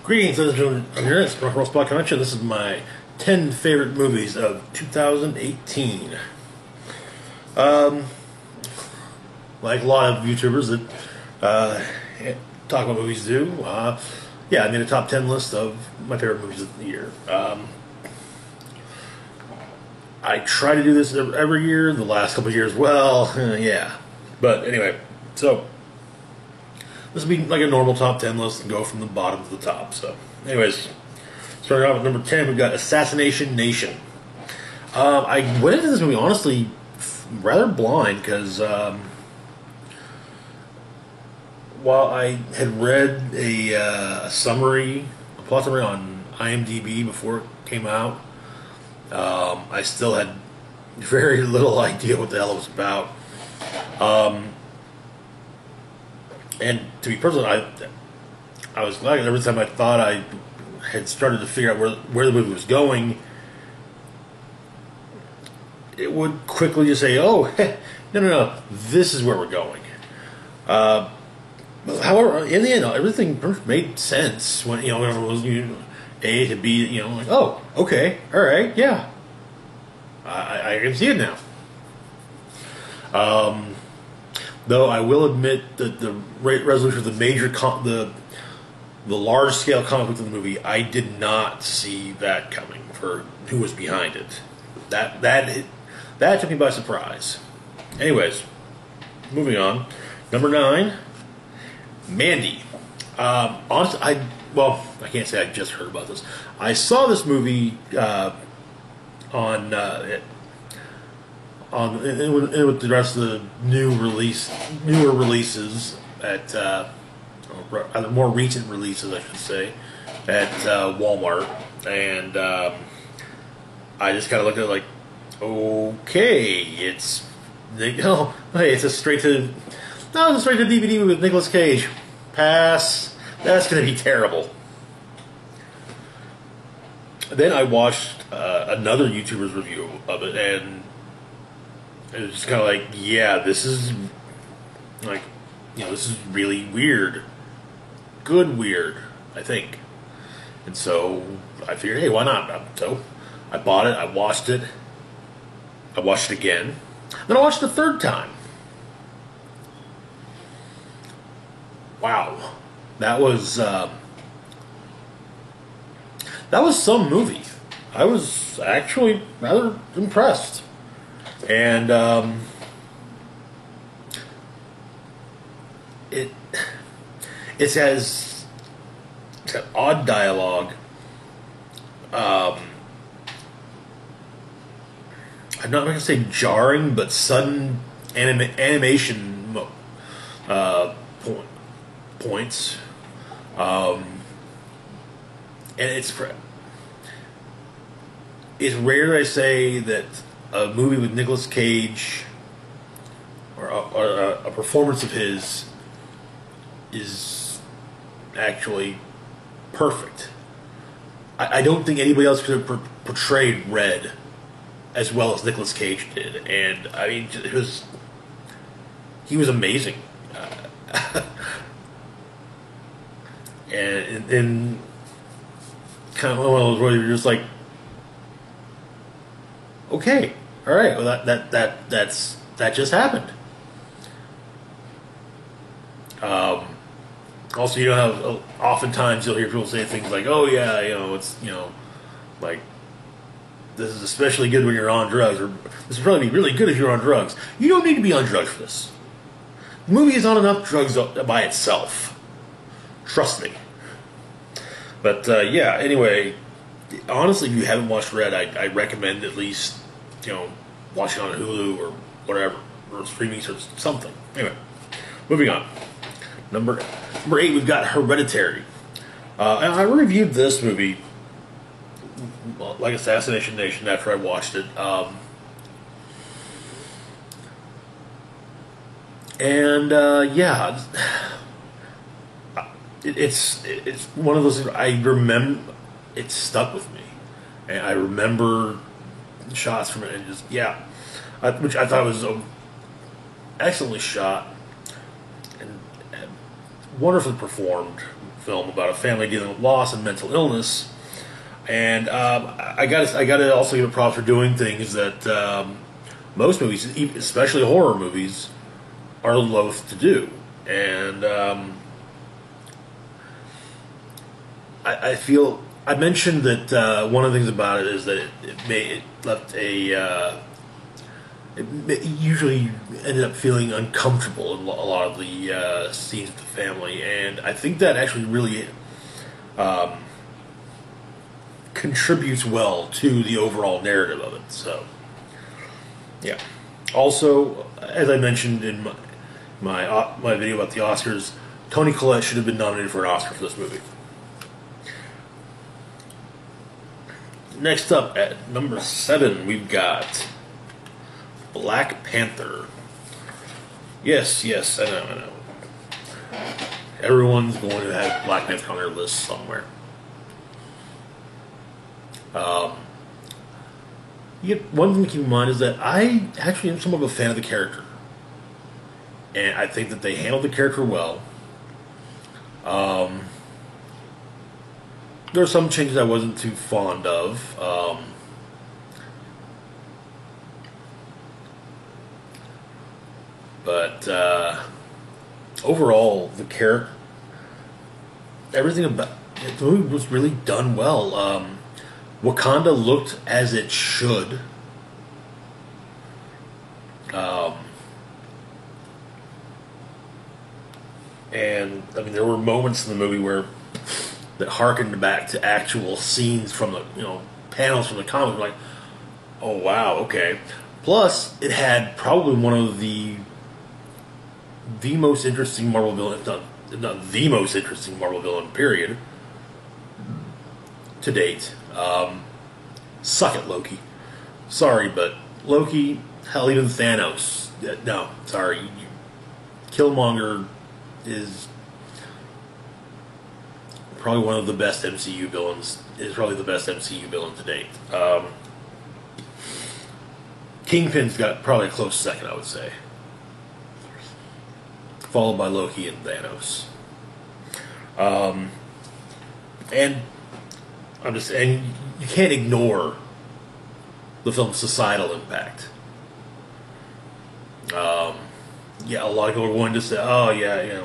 Greetings, ladies and gentlemen. I'm here at Rock and Roll Spot Convention. This is my 10 favorite movies of 2018. Like a lot of YouTubers that talk about movies do, yeah, I made a top 10 list of my favorite movies of the year. I try to do this every year, the last couple of years, well, yeah. But anyway, so this will be like a normal top 10 list and go from the bottom to the top. So, anyways, starting off with number 10, we've got Assassination Nation. I went into this movie, honestly, rather blind, because while I had read a summary, a plot summary on IMDb before it came out, I still had very little idea what the hell it was about. And to be personal, I was glad every time I thought I had started to figure out where the movie was going, it would quickly just say, "Oh, no, this is where we're going." However, in the end, everything made sense when whenever it was A to B. Like, oh, okay, all right, yeah, I can see it now. Though I will admit that the resolution of the major, the large scale comic book of the movie, I did not see that coming for who was behind it. That took me by surprise. Anyways, moving on. Number 9, Mandy. Honestly, I can't say I just heard about this. I saw this movie with the rest of the newer releases at more recent releases, I should say, at Walmart, and I just kind of looked at it like, okay, it's a straight to DVD with Nicolas Cage. Pass. That's going to be terrible. Then I watched another YouTuber's review of it, and it was just kind of like, yeah, this is this is really weird. Good weird, I think. And so I figured, hey, why not? So I bought it, I watched it again. Then I watched it a third time. Wow. That was some movie. I was actually rather impressed. And it has odd dialogue. I'm not going to say jarring, but sudden animation points. And it's rare I say that a movie with Nicolas Cage or a performance of his is actually perfect. I don't think anybody else could have portrayed Red as well as Nicolas Cage did, and I mean, he was amazing. And kind of one of those where you're just like, okay, all right, well that just happened. Also, how oftentimes you'll hear people say things like, "Oh yeah, it's like this is especially good when you're on drugs," or "This would probably be really good if you're on drugs." You don't need to be on drugs for this. The movie is on enough drugs by itself. Trust me. But yeah, anyway, honestly, if you haven't watched Red, I recommend at least watching on Hulu or whatever, or streaming or something. Anyway, moving on. Number 8, we've got Hereditary. And I reviewed this movie, like Assassination Nation, after I watched it. Yeah, it's one of those things I remember. It stuck with me, and I remember shots from it, and just which I thought was excellently shot and wonderfully performed film about a family dealing with loss and mental illness. And I got to also give it props for doing things that most movies, especially horror movies, are loath to do. And I feel I mentioned that one of the things about it is that it left a it usually ended up feeling uncomfortable in a lot of the scenes with the family, and I think that actually really contributes well to the overall narrative of it. So, yeah. Also, as I mentioned in my video about the Oscars, Toni Collette should have been nominated for an Oscar for this movie. Next up at number 7, we've got Black Panther. Yes, I know. Everyone's going to have Black Panther on their list somewhere. One thing to keep in mind is that I actually am somewhat of a fan of the character. And I think that they handled the character well. There are some changes I wasn't too fond of. But overall, the character, everything about the movie was really done well. Wakanda looked as it should. And I mean, there were moments in the movie where that harkened back to actual scenes from the panels from the comic. Like, oh wow, okay. Plus, it had probably one of the most interesting Marvel villain, if not the most interesting Marvel villain, period, to date. Suck it, Loki. Sorry, but Loki, hell, even Thanos. No, sorry. Killmonger is probably one of the best MCU villains. Is probably the best MCU villain to date. Kingpin's got probably a close second, I would say, followed by Loki and Thanos. And you can't ignore the film's societal impact. Yeah, a lot of people are going to say, "Oh, yeah,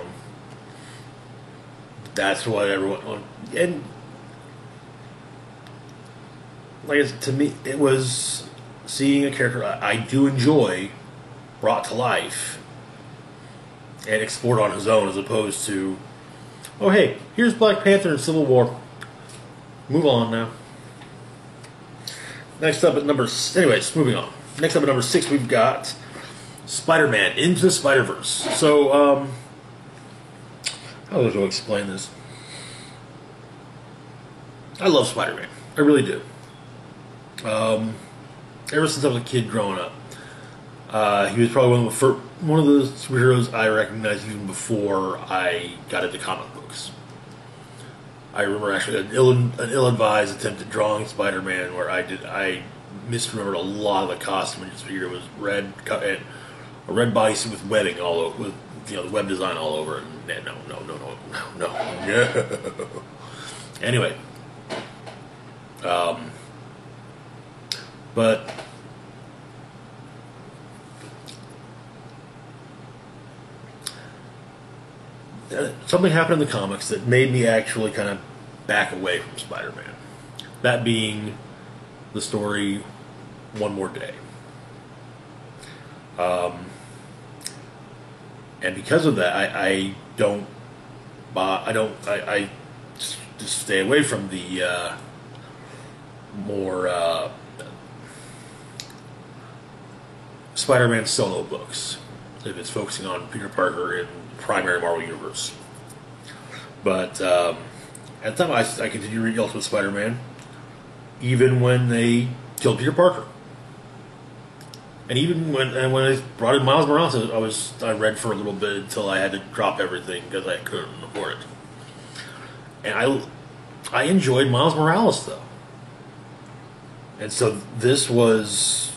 that's what everyone." And like I said, to me, it was seeing a character I do enjoy brought to life and explored on his own, as opposed to, "Oh, hey, here's Black Panther in Civil War. Move on now." Next up at anyways, moving on. Next up at number 6, we've got Spider-Man Into the Spider-Verse. So, how do I explain this? I love Spider-Man. I really do. Ever since I was a kid growing up, he was probably one of the superheroes I recognized even before I got into comic books. I remember actually an ill-advised attempt at drawing Spider-Man where I misremembered a lot of the costume. I just figured it was a red bodysuit with webbing all over, with the web design all over it. No. Anyway, but something happened in the comics that made me actually kind of back away from Spider-Man. That being the story One More Day. And because of that, I just stay away from the more Spider-Man solo books if it's focusing on Peter Parker in the primary Marvel Universe. But at the time, I continued to read Ultimate Spider-Man, even when they killed Peter Parker. And even when I brought in Miles Morales, I read for a little bit until I had to drop everything because I couldn't afford it. And I enjoyed Miles Morales though, and so this was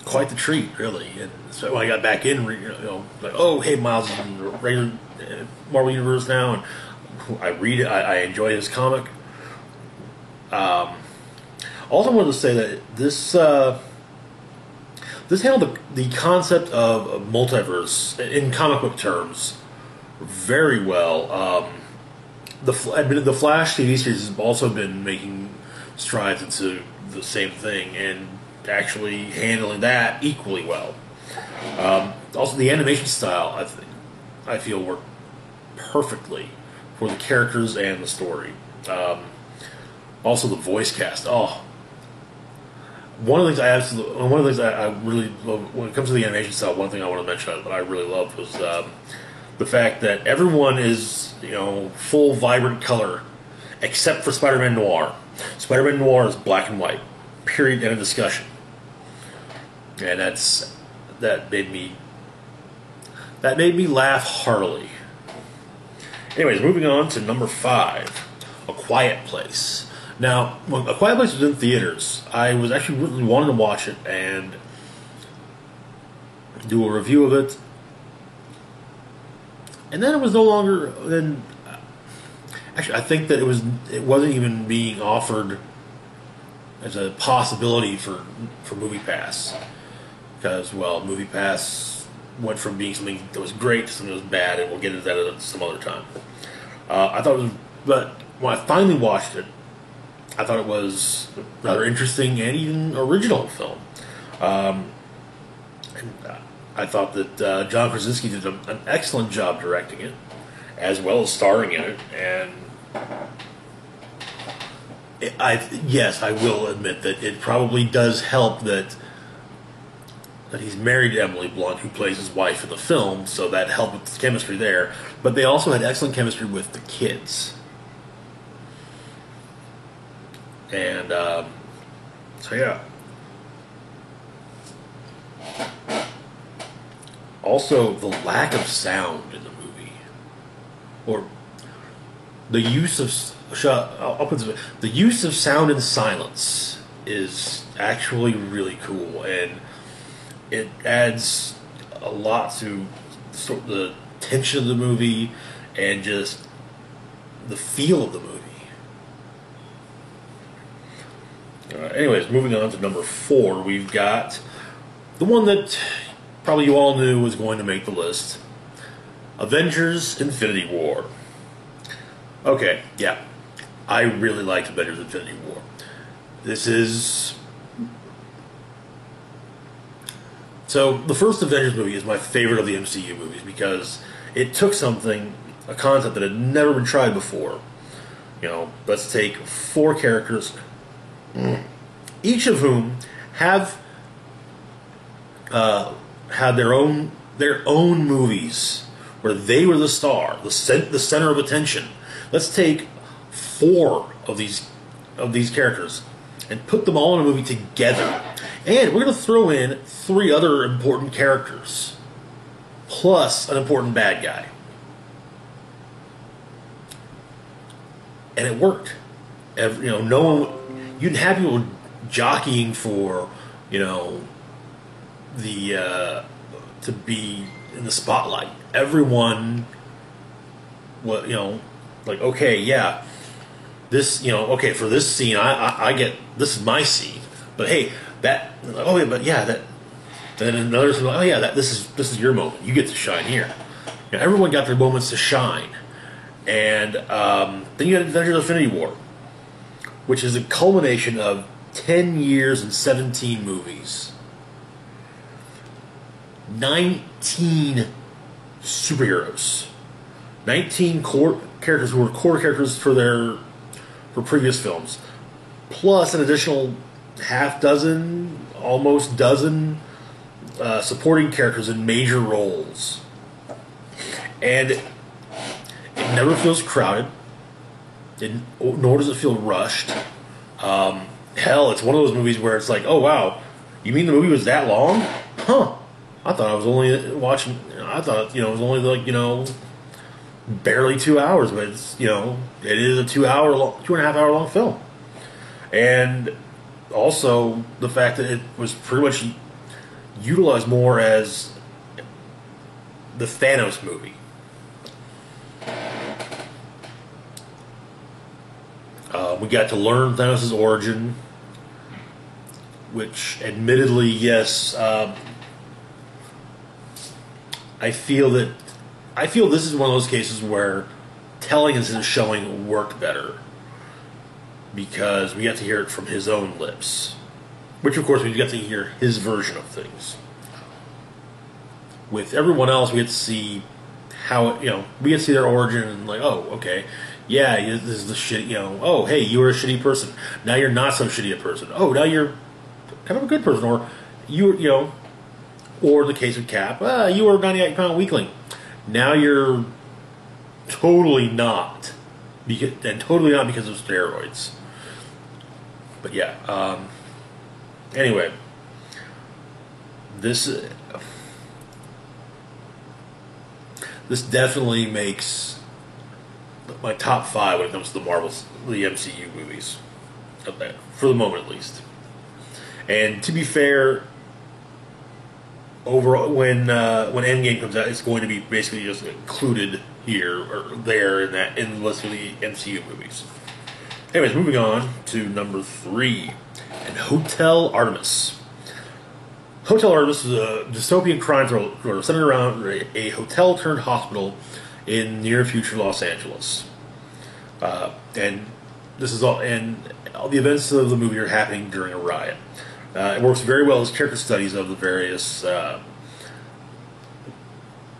quite the treat, really. And so when I got back in, like, oh hey, Miles is in the regular Marvel Universe now, and I read it. I enjoy his comic. Also, wanted to say that this handled the concept of multiverse in comic book terms very well. The Flash TV series has also been making strides into the same thing and actually handling that equally well. Also, the animation style I feel worked perfectly for the characters and the story. Also, the voice cast. Oh, one of the things I really love when it comes to the animation style. One thing I want to mention that I really loved was the fact that everyone is full vibrant color, except for Spider-Man Noir. Spider-Man Noir is black and white. Period. End of discussion. And that made me laugh heartily. Anyways, moving on to number 5, A Quiet Place. Now, when A Quiet Place was in theaters, I was actually really wanting to watch it and do a review of it. And then it was no longer. Then, actually, I think that it wasn't even being offered as a possibility for MoviePass, because MoviePass went from being something that was great to something that was bad, and we'll get into that at some other time. I thought it was, but when I finally watched it, I thought it was rather interesting and even original film. And I thought that John Krasinski did an excellent job directing it, as well as starring in it. And yes, I will admit that it probably does help that he's married to Emily Blunt, who plays his wife in the film, so that helped with the chemistry there. But they also had excellent chemistry with the kids. And, so yeah. Also, the lack of sound in the movie. Or the use of... I'll put this way. The use of sound and silence is actually really cool, and it adds a lot to sort of the tension of the movie and just the feel of the movie. Anyways, moving on to number 4, we've got the one that probably you all knew was going to make the list. Avengers Infinity War. Okay, yeah. I really liked Avengers Infinity War. This is... So, the first Avengers movie is my favorite of the MCU movies because it took something, a concept that had never been tried before. Let's take 4 characters, each of whom have had their own movies where they were the star, the center of attention. Let's take 4 of these characters and put them all in a movie together. And we're going to throw in 3 other important characters, plus an important bad guy. And it worked. No one, you'd have people jockeying for, to be in the spotlight. Everyone, okay, yeah, this, okay, for this scene, I get, this is my scene. But hey, then another scene, this is your moment. You get to shine here. Everyone got their moments to shine. And then you had Avengers Infinity War, which is a culmination of 10 years and 17 movies. 19 superheroes. 19 core characters who were core characters for previous films. Plus an additional half dozen, almost dozen supporting characters in major roles. And it never feels crowded, nor does it feel rushed. Hell, it's one of those movies where it's like, oh wow, you mean the movie was that long? Huh. I thought I was only watching, I thought, it was only barely 2 hours, but it's, it is a 2.5 hour long film. And also the fact that it was pretty much utilized more as the Thanos movie. We got to learn Thanos' origin, which, admittedly, yes, I feel this is one of those cases where telling instead of showing worked better because we got to hear it from his own lips, which of course we got to hear his version of things. With everyone else, we get to see how we get to see their origin and like, oh, okay, yeah, this is the shit. Oh, hey, you were a shitty person. Now you're not so shitty a person. Oh, now you're kind of a good person, or or in the case of Cap, you were a 98-pound weakling. Now you're totally not, and totally not because of steroids. But yeah. Anyway, this definitely makes my top 5 when it comes to the MCU movies, for the moment at least. And to be fair, overall, when Endgame comes out, it's going to be basically just included here or there in the list of the MCU movies. Anyways, moving on to number 3, and Hotel Artemis. Hotel Artemis is a dystopian crime thriller centered around a hotel turned hospital in near future Los Angeles. And this is all the events of the movie are happening during a riot. It works very well as character studies of the various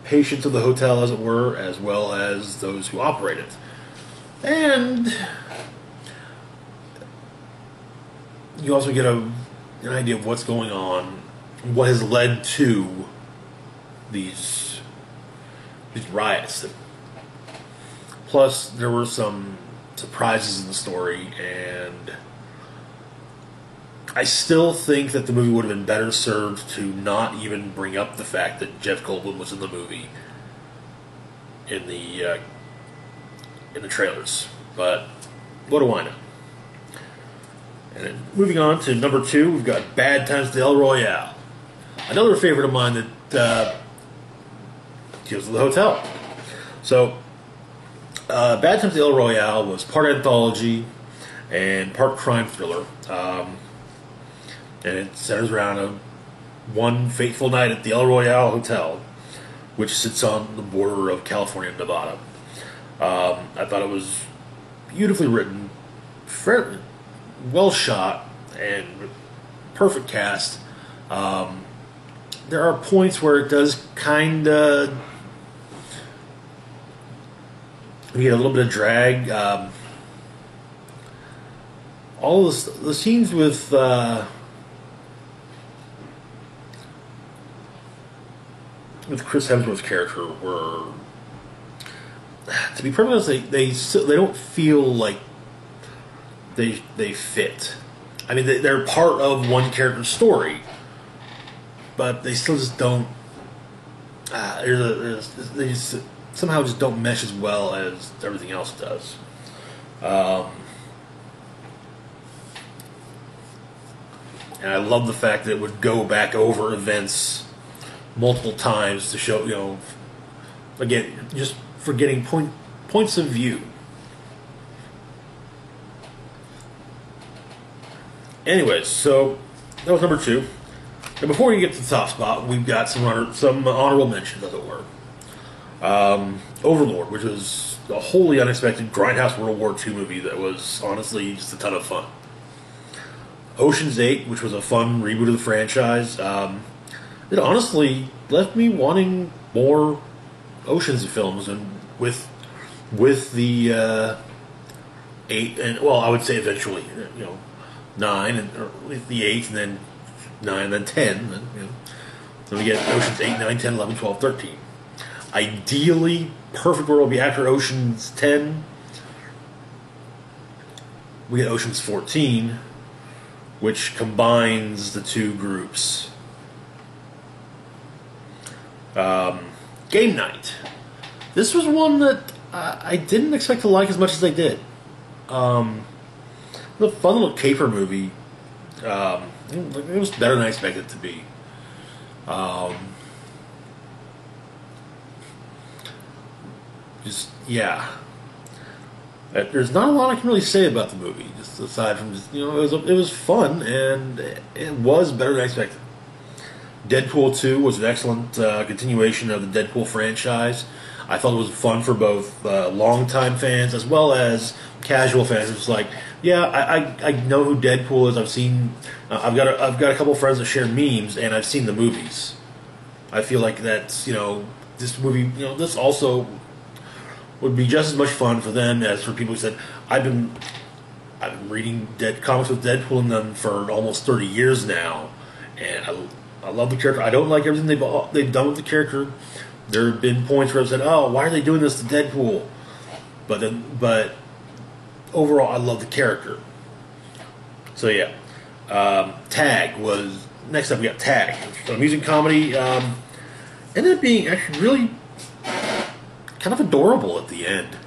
patients of the hotel, as it were, as well as those who operate it. And you also get an idea of what's going on, what has led to these riots. Plus, there were some surprises in the story, and I still think that the movie would have been better served to not even bring up the fact that Jeff Goldblum was in the movie in the trailers. But what do I know? And then moving on to number 2, we've got Bad Times at the El Royale. Another favorite of mine that deals with the hotel. So, Bad Times at the El Royale was part anthology and part crime thriller. And it centers around one fateful night at the El Royale Hotel, which sits on the border of California and Nevada. I thought it was beautifully written, fairly well shot, and perfect cast. There are points where it does kind of we get a little bit of drag. All the scenes with Chris Hemsworth's character were, to be perfectly honest, they don't feel like they fit. I mean, they're part of one character's story, but they still just don't. They just somehow just don't mesh as well as everything else does. And I love the fact that it would go back over events multiple times to show, again, just for getting points of view. Anyways, so that was number 2. And before we get to the top spot, we've got some honorable mentions, as it were. Overlord, which was a wholly unexpected Grindhouse World War II movie that was honestly just a ton of fun. Ocean's 8, which was a fun reboot of the franchise. It honestly left me wanting more Ocean's films, and with the 8, and well, I would say eventually, 9, and or the 8th, and then 9, and then 10, and then we get Ocean's 8, 9, 10, 11, 12, 13. Ideally, perfect world would be after Ocean's 10, we get Ocean's 14, which combines the two groups. Game Night. This was one that I didn't expect to like as much as I did. The fun little caper movie. It was better than I expected it to be. There's not a lot I can really say about the movie, just aside from just, it was fun and it was better than I expected. Deadpool 2 was an excellent continuation of the Deadpool franchise. I thought it was fun for both longtime fans as well as casual fans. It's like, yeah, I know who Deadpool is. I've seen, I've got a couple friends that share memes, and I've seen the movies. I feel like that's this movie, this also would be just as much fun for them as for people who said, I've been reading comics with Deadpool in them for almost 30 years now, and I love the character. I don't like everything they've done with the character. There have been points where I've said, "Oh, why are they doing this to Deadpool?" But overall, I love the character. So yeah, Tag was next up. We got Tag, an amusing comedy. Ended up being actually really kind of adorable at the end.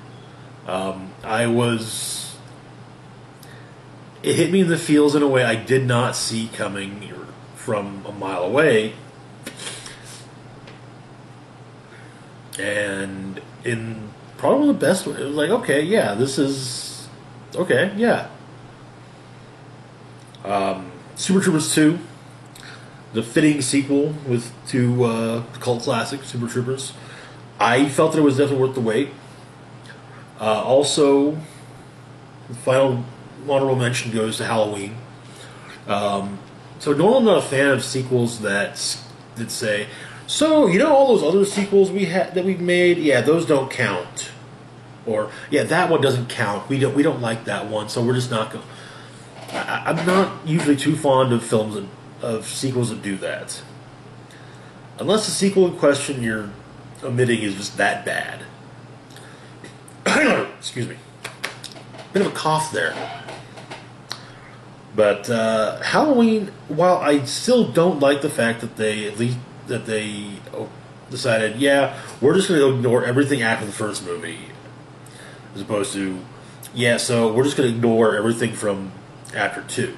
It hit me in the feels in a way I did not see coming from a mile away. And in probably one of the best ways, it was like, okay, yeah, this is okay, yeah. Super Troopers 2, the fitting sequel to the cult classic Super Troopers. I felt that it was definitely worth the wait. Also, the final honorable mention goes to Halloween. So normally I'm not a fan of sequels that say, so all those other sequels that we've made, yeah, those don't count, or yeah, that one doesn't count. We don't like that one, so we're just not going. I'm not usually too fond of films of sequels that do that, unless the sequel in question you're omitting is just that bad. Excuse me, bit of a cough there. But Halloween, while I still don't like the fact that they decided, yeah, we're just going to ignore everything after the first movie, as opposed to, yeah, so we're just going to ignore everything from after 2.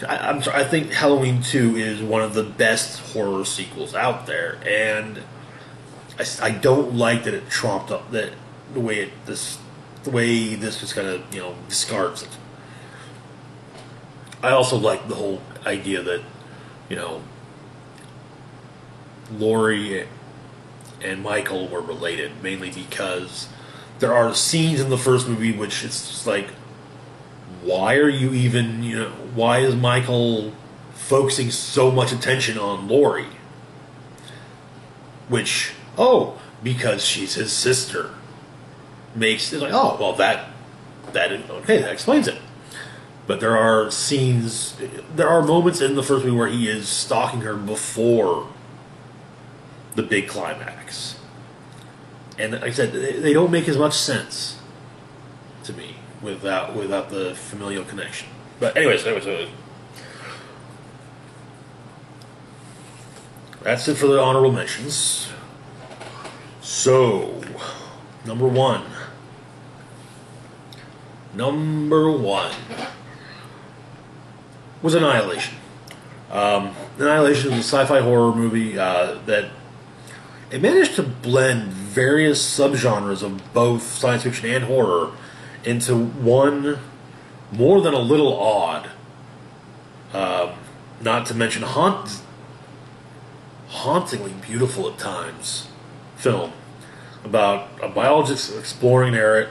I'm sorry, I think Halloween 2 is one of the best horror sequels out there, and I don't like that it trumped up the way this just kind of discards it. I also like the whole idea that, Laurie and Michael were related, mainly because there are scenes in the first movie which it's just like, why are you even, why is Michael focusing so much attention on Laurie? Which, because she's his sister. It's like, oh, well, that explains it. But there are moments in the first movie where he is stalking her before the big climax. And like I said, they don't make as much sense to me without the familial connection. But anyways, that's it for the honorable mentions. So, number one. Was Annihilation. Annihilation is a sci-fi horror movie that it managed to blend various subgenres of both science fiction and horror into one more than a little odd, not to mention hauntingly beautiful at times, film about a biologist exploring an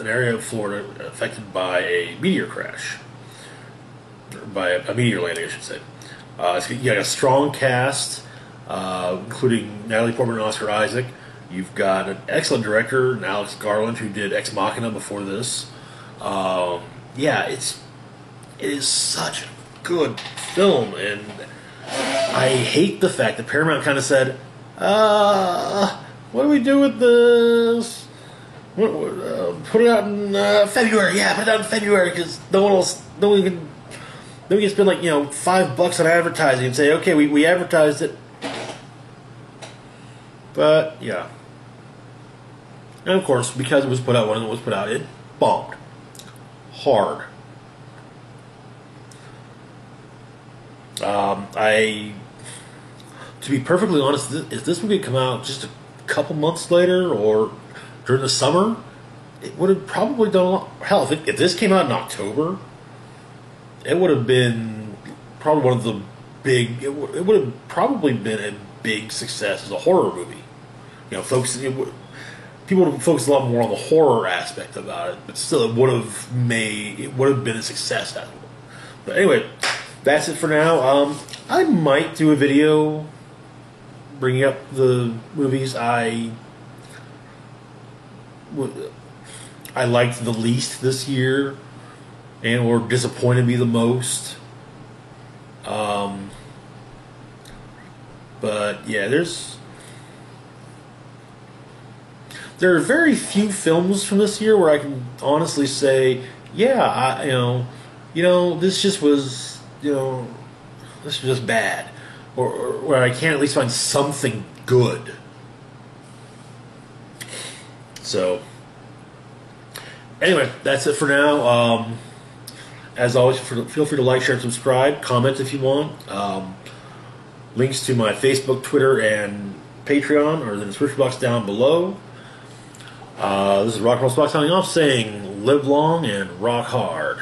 area of Florida affected by a meteor crash. By a meteor landing, I should say. You got a strong cast, including Natalie Portman and Oscar Isaac. You've got an excellent director, Alex Garland, who did Ex Machina before this. It is such a good film, and I hate the fact that Paramount kind of said, what do we do with this? Put it out in February. Yeah, put it out in February, because no one can spend like $5 on advertising and say, okay, we advertised it. But yeah, and of course, because it was put out when it was put out, it bombed hard. To be perfectly honest, if this movie had come out just a couple months later or during the summer, it would have probably done a lot. Hell, if this came out in October, it would have been probably one of the big. It would have probably been a big success as a horror movie. You know, people would have focused a lot more on the horror aspect about it, but still, it would have been a success. But anyway, that's it for now. I might do a video bringing up the movies I liked the least this year, and or disappointed me the most. But yeah, there are very few films from this year where I can honestly say, yeah, this just was, this was just bad, or where I can at least find something good. So, anyway, that's it for now. As always, feel free to like, share, and subscribe. Comment if you want. Links to my Facebook, Twitter, and Patreon are in the description box down below. This is Rock and Roll Spock signing off, saying live long and rock hard.